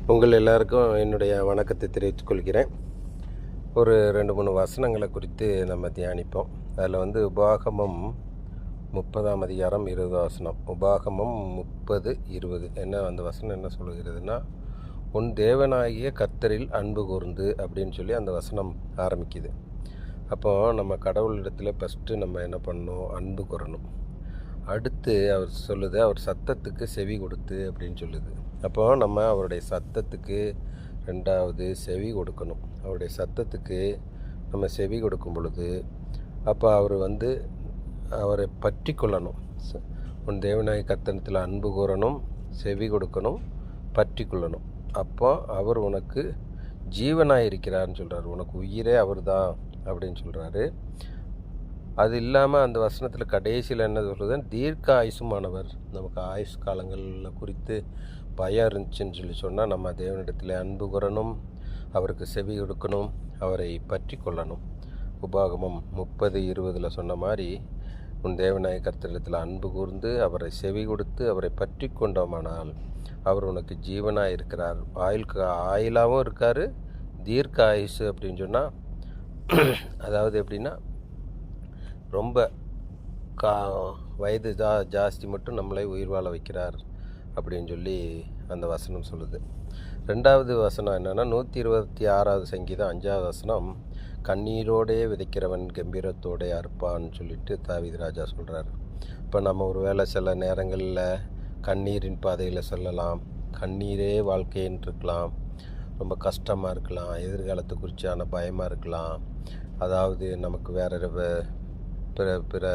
உங்கள் எல்லாருக்கும் என்னுடைய வணக்கத்தை தெரிவித்துக் கொள்கிறேன். ஒரு 2-3 வசனங்களை குறித்து நம்ம தியானிப்போம். அதில் உபாகமம் 30ஆம் அதிகாரம் 20 வசனம். உபாகமம் 30:20 என்ன அந்த வசனம் என்ன சொல்லுகிறதுனா, உன் தேவனாகிய கர்த்தரில் அன்பு கூர்ந்து அப்படின்னு சொல்லி அந்த வசனம் ஆரம்பிக்குது. அப்போது நம்ம கடவுளிடத்தில் ஃபஸ்ட்டு நம்ம என்ன பண்ணணும்? அன்பு கூறணும். அடுத்து அவர் சொல்லுது, அவர் சத்தத்துக்கு செவி கொடுத்து அப்படின்னு சொல்லுது. அப்போது நம்ம அவருடைய சத்தத்துக்கு ரெண்டாவது செவி கொடுக்கணும். அவருடைய சத்தத்துக்கு நம்ம செவி கொடுக்கும் பொழுது அப்போ அவர் அவரை பற்றி கொள்ளணும். உன் தேவனாய் கர்த்தரிடத்தில் அன்பு கூறணும், செவி கொடுக்கணும், பற்றி கொள்ளணும். அப்போ அவர் உனக்கு ஜீவனாக இருக்கிறார்னு சொல்கிறார். உனக்கு உயிரே அவர் தான் அப்படின்னு சொல்கிறாரு. அது இல்லாமல் அந்த வசனத்தில் கடைசியில் என்ன சொல்கிறது, தீர்க்க ஆயுசுமானவர். நமக்கு ஆயுஷ் காலங்களில் குறித்து பயம் இருந்துச்சுன்னு சொன்னால் நம்ம தேவனிடத்தில் அன்பு கூறணும், அவருக்கு செவி கொடுக்கணும், அவரை பற்றி கொள்ளணும். உபாகமம் 30:20 சொன்ன மாதிரி உன் தேவனாய கர்த்தரிடத்தில் அன்பு கூர்ந்து அவரை செவி கொடுத்து அவரை பற்றி கொண்டோமானால் அவர் உனக்கு ஜீவனாக இருக்கிறார். ஆயுளாகவும் இருக்கார். தீர்க்க ஆயுசு அப்படின்னு சொன்னால் அதாவது எப்படின்னா ரொம்ப வயது ஜாஸ்தி மட்டும் நம்மளை உயிர் வாழ வைக்கிறார் அப்படின்னு சொல்லி அந்த வசனம் சொல்லுது. ரெண்டாவது வசனம் என்னென்னா 126ஆவது சங்கீதம் 5ஆவது வசனம், கண்ணீரோடே விதைக்கிறவன் கம்பீரத்தோடே அறுப்பான்னு சொல்லிட்டு தாவீது ராஜா சொல்கிறார். இப்போ நம்ம ஒரு வேளை சில நேரங்களில் கண்ணீரின் பாதையில் செல்லலாம். கண்ணீரே வாழ்க்கைன்னு இருக்கலாம். ரொம்ப கஷ்டமாக இருக்கலாம். எதிர்காலத்தை குறித்தான பயமாக இருக்கலாம். அதாவது நமக்கு வேறு பிற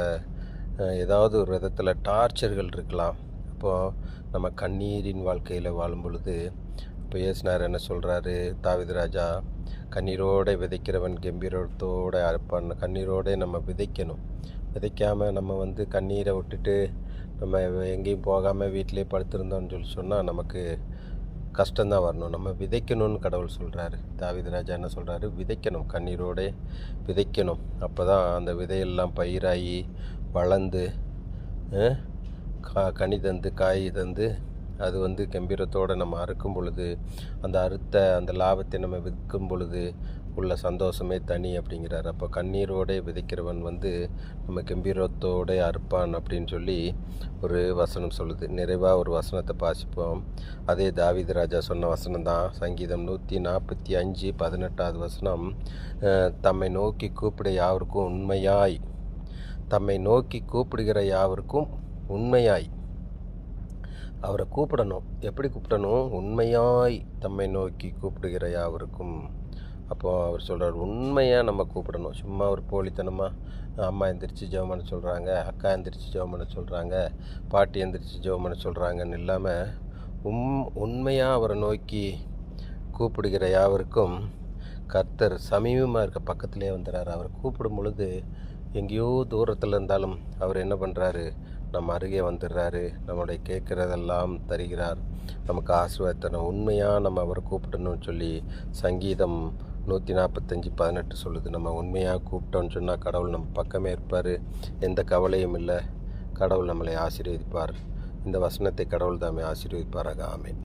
ஏதாவது ஒரு விதத்தில் டார்ச்சர்கள் இருக்கலாம். அப்போது நம்ம கண்ணீரின் வாழ்க்கையில் வாழும் பொழுது இப்போ இயேசுநாதர் என்ன சொல்கிறாரு, தாவீது ராஜா, கண்ணீரோடு விதைக்கிறவன் கம்பீரத்தோடு அறுப்பான். கண்ணீரோடு நம்ம விதைக்கணும். விதைக்காமல் நம்ம கண்ணீரை விட்டுட்டு நம்ம எங்கேயும் போகாமல் வீட்டிலே படுத்திருந்தோம்னு சொன்னால் நமக்கு கஷ்டம்தான் வரணும். நம்ம விதைக்கணும்னு கடவுள் சொல்கிறாரு. தாவீது ராஜா என்ன சொல்கிறாரு, விதைக்கணும், கண்ணீரோடு விதைக்கணும். அப்போ தான் அந்த விதையெல்லாம் பயிராகி வளர்ந்து கனி தந்து காய் தந்து அது கம்பீரத்தோடு நம்ம அறுக்கும் பொழுது அந்த அறுத்த அந்த லாபத்தை நம்ம விற்கும் பொழுது உள்ள சந்தோஷமே தனி அப்படிங்கிறார். அப்போ கண்ணீரோடு விதைக்கிறவன் நம்ம கம்பீரத்தோடு அறுப்பான் அப்படின்னு சொல்லி ஒரு வசனம் சொல்லுது. நிறைவாக ஒரு வசனத்தை வாசிப்போம். அதே தாவீது ராஜா சொன்ன வசனம் தான். சங்கீதம் 145:18 வசனம், தம்மை நோக்கி கூப்பிட யாவருக்கும் உண்மையாய், தம்மை நோக்கி கூப்பிடுகிற யாவருக்கும் உண்மையாய் அவரை கூப்பிடணும். எப்படி கூப்பிடணும்? உண்மையாய் தம்மை நோக்கி கூப்பிடுகிற யாவருக்கும். அப்போது அவர் சொல்கிறார், உண்மையாக நம்ம கூப்பிடணும். சும்மா ஒரு போலித்தனமாக அம்மா எந்திரிச்சு ஜெபம் பண்ண சொல்கிறாங்க, அக்கா எந்திரிச்சு ஜெபம் பண்ண சொல்கிறாங்க, பாட்டி எந்திரிச்சு ஜெபம் பண்ண சொல்கிறாங்கன்னு இல்லாமல் உண்மையாக அவரை நோக்கி கூப்பிடுகிற யாவருக்கும் கர்த்தர் சமீபமாக இருக்க பக்கத்திலே வந்துடுறார். அவரை கூப்பிடும் பொழுது எங்கேயோ தூரத்தில் இருந்தாலும் அவர் என்ன பண்ணுறாரு, நம்ம அருகே வந்துடுறாரு. நம்மளுடைய கேட்குறதெல்லாம் தருகிறார். நமக்கு ஆசீர்வாதத்தை உண்மையாக நம்ம அவரை கூப்பிடணும்னு சொல்லி சங்கீதம் 145:18 சொல்லுது. நம்ம உண்மையாக கூப்பிட்டோன்னு சொன்னால் கடவுள் நம்ம பக்கமே இருப்பார். எந்த கவலையும் இல்லை. கடவுள் நம்மளை ஆசீர்வதிப்பார். இந்த வசனத்தை கடவுள் தாமே ஆசீர்வதிப்பாராக. ஆமென்.